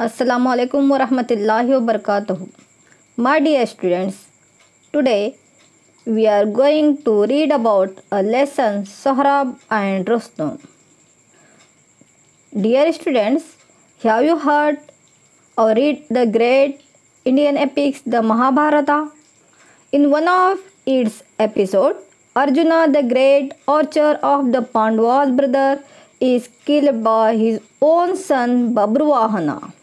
Assalamu alaikum wa rahmatullahi wa barakatuh. My dear students, today we are going to read about a lesson Sohrab and Rustum. Dear students, have you heard or read the great Indian epics, the Mahabharata? In one of its episodes, Arjuna, the great archer of the Pandavas' brother, is killed by his own son Babruvahana.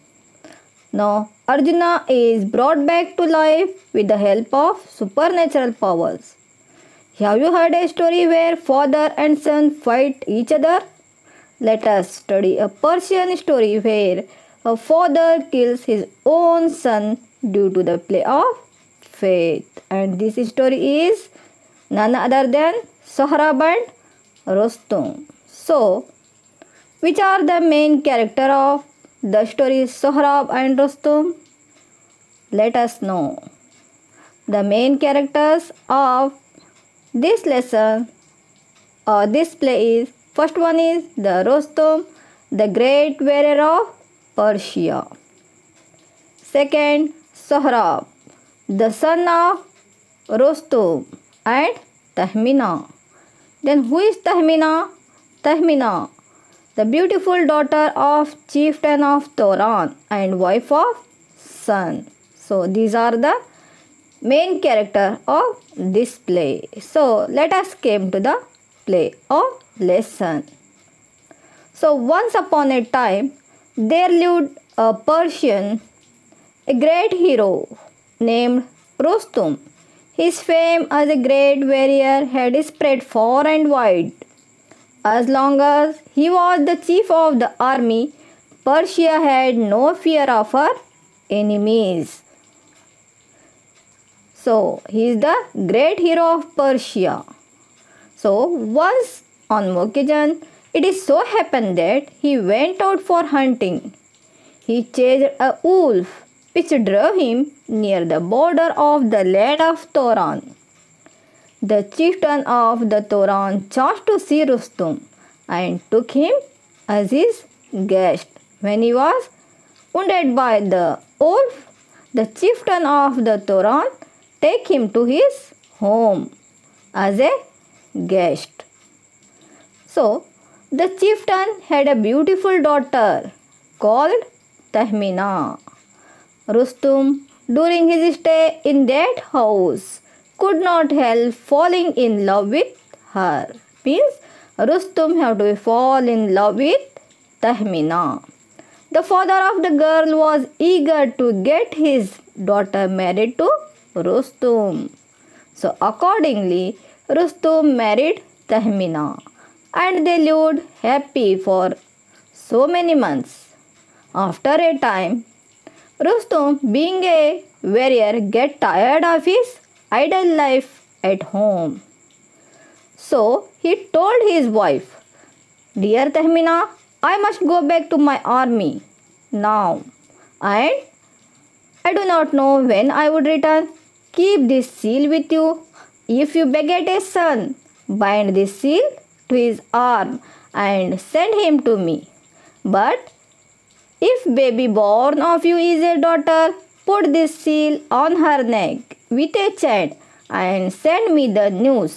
Now, Arjuna is brought back to life with the help of supernatural powers. Have you heard a story where father and son fight each other? Let us study a Persian story where a father kills his own son due to the play of fate. And this story is none other than Sohrab and Rustum. So, which are the main character of the story Sohrab and Rustum? Let us know. The main characters of this lesson or this play is, first one is the Rustum, the great warrior of Persia. Second, Sohrab, the son of Rustum and Tahmina. Then who is Tahmina? Tahmina, the beautiful daughter of chieftain of Toran and wife of Sun. So these are the main character of this play. So let us come to the play or lesson. So once upon a time there lived a Persian, a great hero named Rustum. His fame as a great warrior had spread far and wide. As long as he was the chief of the army, Persia had no fear of her enemies. So, he is the great hero of Persia. So, once on occasion, it is so happened that he went out for hunting. He chased a wolf which drove him near the border of the land of Toran. The chieftain of the Toran chanced to see Rustum and took him as his guest. When he was wounded by the wolf, the chieftain of the Toran took him to his home as a guest. So, the chieftain had a beautiful daughter called Tahmina. Rustum, during his stay in that house, could not help falling in love with her. Means Rustum have to fall in love with Tahmina. The father of the girl was eager to get his daughter married to Rustum. So accordingly, Rustum married Tahmina and they lived happy for so many months. After a time, Rustum, being a warrior, get tired of his idle life at home. So he told his wife, "Dear Tahmina, I must go back to my army now and I do not know when I would return. Keep this seal with you. If you beget a son, bind this seal to his arm and send him to me. But if baby born of you is a daughter, put this seal on her neck with a chain and send me the news."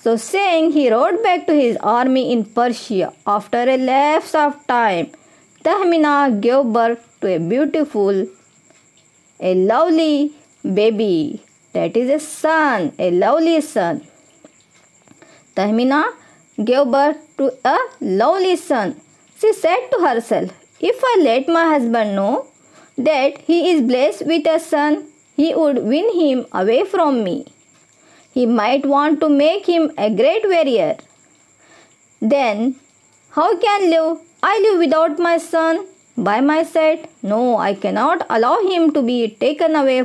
So saying, he rode back to his army in Persia. After a lapse of time, Tahmina gave birth to a beautiful, a lovely baby. That is a son, a lovely son. Tahmina gave birth to a lovely son. She said to herself, "If I let my husband know that he is blessed with a son, he would win him away from me. He might want to make him a great warrior. Then how can I live without my son by my side? No, I cannot allow him to be taken away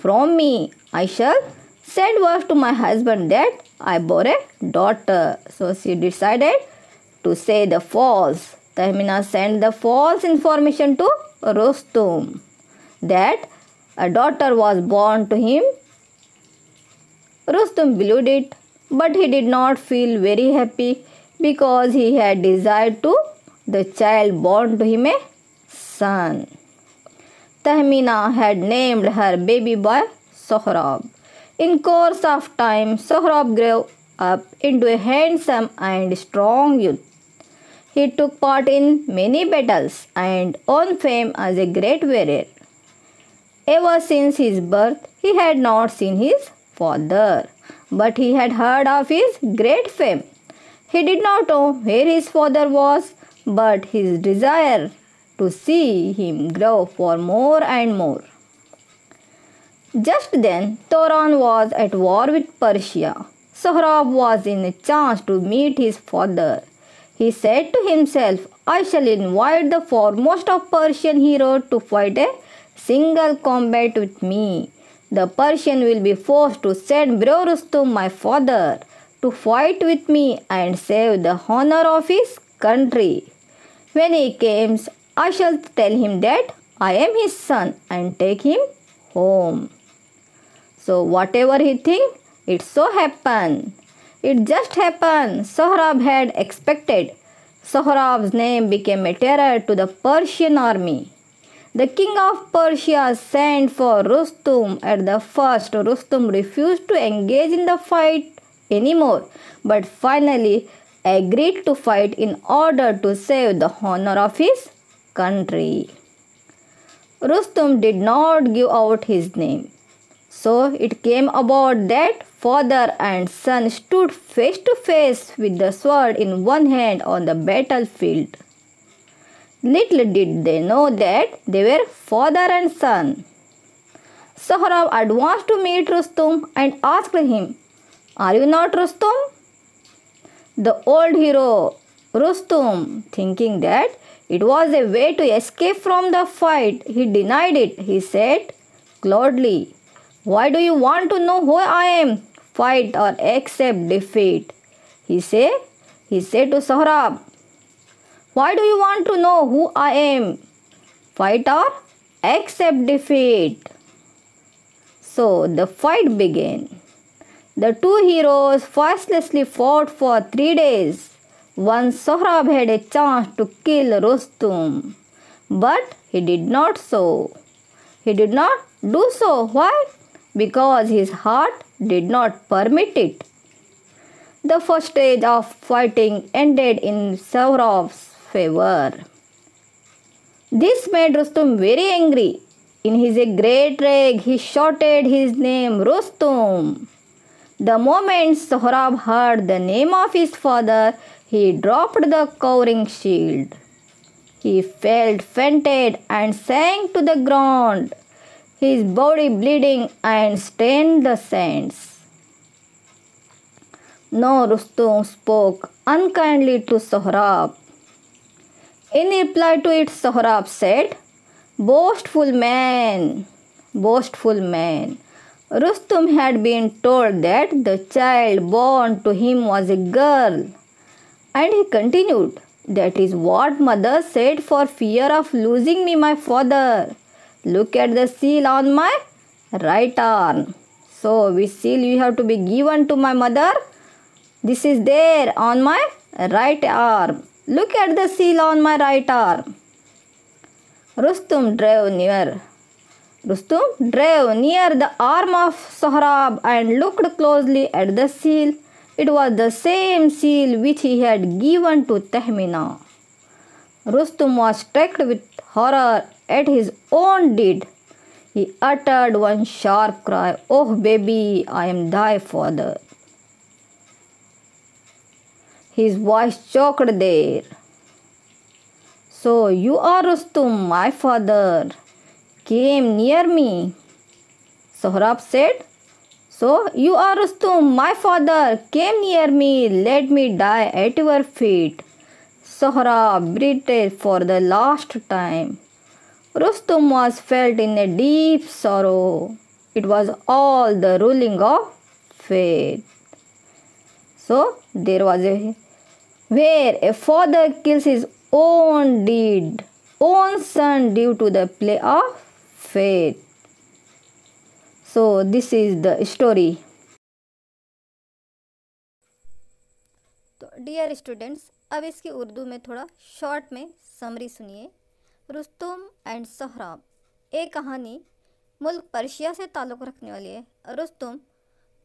from me. I shall send word to my husband that I bore a daughter." So she decided to say the false. Tahmina sent the false information to Rustum that a daughter was born to him. Rustum believed it, but he did not feel very happy because he had desired to the child born to him a son. Tahmina had named her baby boy Sohrab. In course of time, Sohrab grew up into a handsome and strong youth. He took part in many battles and won fame as a great warrior. Ever since his birth, he had not seen his father, but he had heard of his great fame. He did not know where his father was, but his desire to see him grew for more and more. Just then, Turan was at war with Persia. Sohrab was in a chance to meet his father. He said to himself, I shall invite the foremost of Persian heroes to fight a single combat with me. The Persian will be forced to send brave Rustum, my father, to fight with me and save the honor of his country. When he comes, I shall tell him that I am his son and take him home. So whatever he think, it so happened. It just happened. Sohrab had expected. Sohrab's name became a terror to the Persian army. The king of Persia sent for Rustum. At the first, Rustum refused to engage in the fight anymore, but finally agreed to fight in order to save the honor of his country. Rustum did not give out his name. So it came about that father and son stood face to face with the sword in one hand on the battlefield. Little did they know that they were father and son. Sohrab advanced to meet Rustum and asked him, Are you not Rustum? The old hero, Rustum, thinking that it was a way to escape from the fight, he denied it. He said coldly, Why do you want to know who I am? Fight or accept defeat. He said to Sohrab, Why do you want to know who I am? Fight or accept defeat. So the fight began. The two heroes facelessly fought for 3 days. Once Sohrab had a chance to kill Rustum, but he did not do so. Why? Because his heart did not permit it. The first stage of fighting ended in Sohrab's favor. This made Rustum very angry. In his great rage, he shouted his name, Rustum. The moment Sohrab heard the name of his father, he dropped the covering shield. He felt fainted and sank to the ground, his body bleeding and stained the sands. Now Rustum spoke unkindly to Sohrab. In reply to it, Sohrab said, Boastful man. Rustum had been told that the child born to him was a girl. And he continued, That is what mother said for fear of losing me, my father. Look at the seal on my right arm. So which seal you have to be given to my mother? This is there on my right arm. Look at the seal on my right arm. Rustum drew near the arm of Sohrab and looked closely at the seal. It was the same seal which he had given to Tahmina. Rustum was struck with horror at his own deed. He uttered one sharp cry, Oh baby, I am thy father. His voice choked there. So you are Rustum, my father. Came near me. Sohrab said, So you are Rustum, my father. Came near me. Let me die at your feet. Sohrab breathed for the last time. Rustum was felt in a deep sorrow. It was all the ruling of fate. So there was where a father kills his own son due to the play of fate. So this is the story. तो dear students, अब इसकी उर्दू में थोड़ा short में summary सुनिए. Rustam and Sohrab. ایک کہانی ملک Persia سے تعلق رکھنے والی ہے. رستم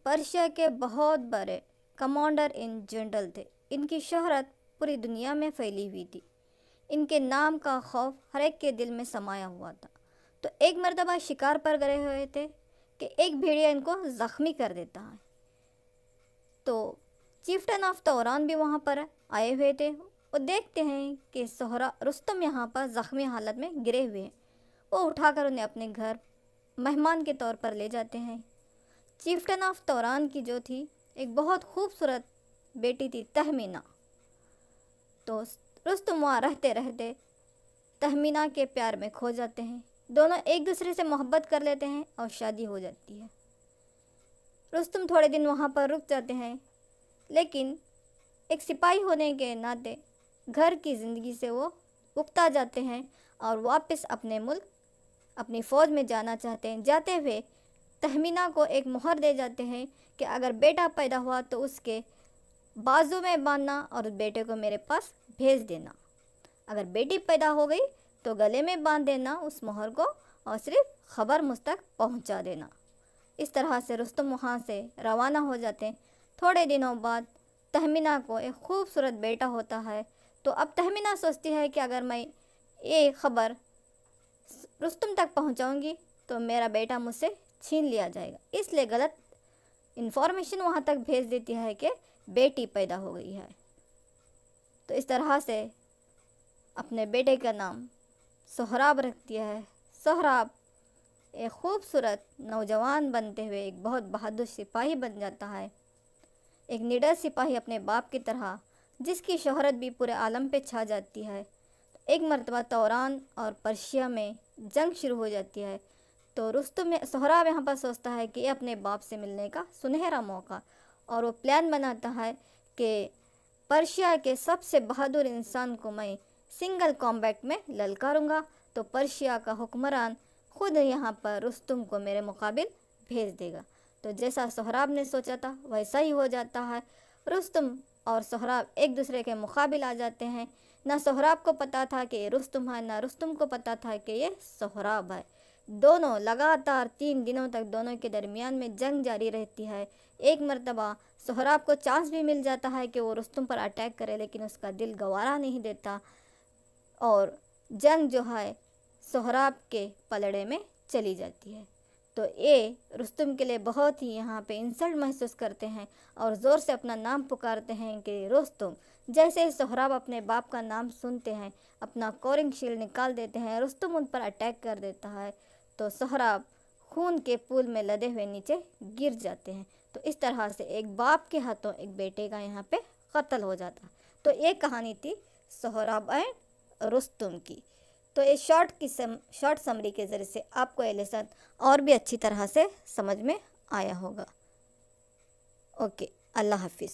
پرشیا کے بہت بڑے کمانڈر ان جنرل تھے. ان کی شہرت پوری دنیا میں پھیلی ہوئی تھی. ان کے نام کا خوف ہر ایک کے دل میں سمایا ہوا تھا. تو ایک مرتبہ شکار پر گئے ہوئے تھے کہ ایک بھیڑیا ان کو زخمی کر دیتا ہے. تو چیفٹن آف توران بھی وہاں پر آئے ہوئے تھے. وہ دیکھتے ہیں کہ رستم یہاں پر زخمی حالت میں گرے ہوئے ہیں. وہ اٹھا کر انہیں اپنے گھر مہمان کے طور پر لے جاتے ہیں. چیفٹن آف توران کی جو تھی ایک بہت خوبصورت بیٹی تھی تہمینہ. تو رستم وہاں رہتے رہتے تہمینہ کے پیار میں کھو جاتے ہیں. دونوں ایک دوسرے سے محبت کر لیتے ہیں اور شادی ہو جاتی ہے. رستم تھوڑے دن وہاں پر رک جاتے ہیں، لیکن ایک سپاہی ہونے کے ناطے گھر کی زندگی سے وہ اکتا جاتے ہیں اور واپس اپنے ملک اپنی فوج میں جانا چاہتے ہیں. جاتے ہوئے تہمینہ کو ایک مہر دے جاتے ہیں کہ اگر بیٹا پیدا ہوا تو اس کے بازو میں باندھنا اور اس بیٹے کو میرے پاس بھیج دینا. اگر بیٹی پیدا ہو گئی تو گلے میں باندھ دینا اس مہر کو اور صرف خبر مجھ تک پہنچا دینا. اس طرح سے رستم وہاں سے روانہ ہو جاتے ہیں. تھوڑے دنوں بعد تہمینہ کو ایک خوبصورت بیٹا ہوتا ہے. تو اب تہمینہ سوچتی ہے کہ اگر میں یہ خبر رستم تک پہنچاؤں گی تو میرا بیٹا مجھ سے چھین لیا جائے گا. اس لیے غلط انفارمیشن وہاں تک بھیج دیتی ہے کہ بیٹی پیدا ہو گئی ہے. تو اس طرح سے اپنے بیٹے کا نام سہراب رکھتی ہے. سہراب ایک خوبصورت نوجوان بنتے ہوئے ایک بہت بہادر سپاہی بن جاتا ہے. ایک نڈر سپاہی اپنے باپ کی طرح، جس کی شہرت بھی پورے عالم پہ چھا جاتی ہے. ایک مرتبہ توران اور پرشیا میں جنگ شروع ہو جاتی ہے. تو سہراب یہاں پر سوچتا ہے کہ یہ اپنے باپ سے ملنے کا سنہرا موقع، اور وہ پلان بناتا ہے کہ پرشیا کے سب سے بہادر انسان کو میں سنگل کامبیٹ میں للکاروں گا تو پرشیا کا حکمران خود یہاں پر رستم کو میرے مقابل بھیج دے گا. تو جیسا سہراب نے سوچا تھا ویسا ہی ہو جاتا ہے. رستم اور سہراب ایک دوسرے کے مقابل آ جاتے ہیں. نہ سہراب کو پتہ تھا کہ یہ رستم ہے، نہ رستم کو پتہ تھا کہ یہ سہراب ہے. دونوں لگاتار 3 دنوں تک دونوں کے درمیان میں جنگ جاری رہتی ہے. ایک مرتبہ سہراب کو چانس بھی مل جاتا ہے کہ وہ رستم پر اٹیک کرے، لیکن اس کا دل گوارا نہیں دیتا اور جنگ جو ہے سہراب کے پلڑے میں چلی جاتی ہے. تو یہ رستم کے لیے بہت ہی یہاں پہ انسلٹ محسوس کرتے ہیں اور زور سے اپنا نام پکارتے ہیں کہ رستم. جیسے ہی سہراب اپنے باپ کا نام سنتے ہیں اپنا کورنگ شیلڈ نکال دیتے ہیں. رستم ان پر اٹیک کر دیتا ہے تو سہراب خون کے پول میں لدے ہوئے نیچے گر جاتے ہیں. تو اس طرح سے ایک باپ کے ہاتھوں ایک بیٹے کا یہاں پہ قتل ہو جاتا. تو ایک کہانی تھی سہراب اینڈ رستم کی. تو یہ شارٹ سمری کے ذریعے سے آپ کو یہ لیسن اور بھی اچھی طرح سے سمجھ میں آیا ہوگا. اوکے، اللہ حافظ.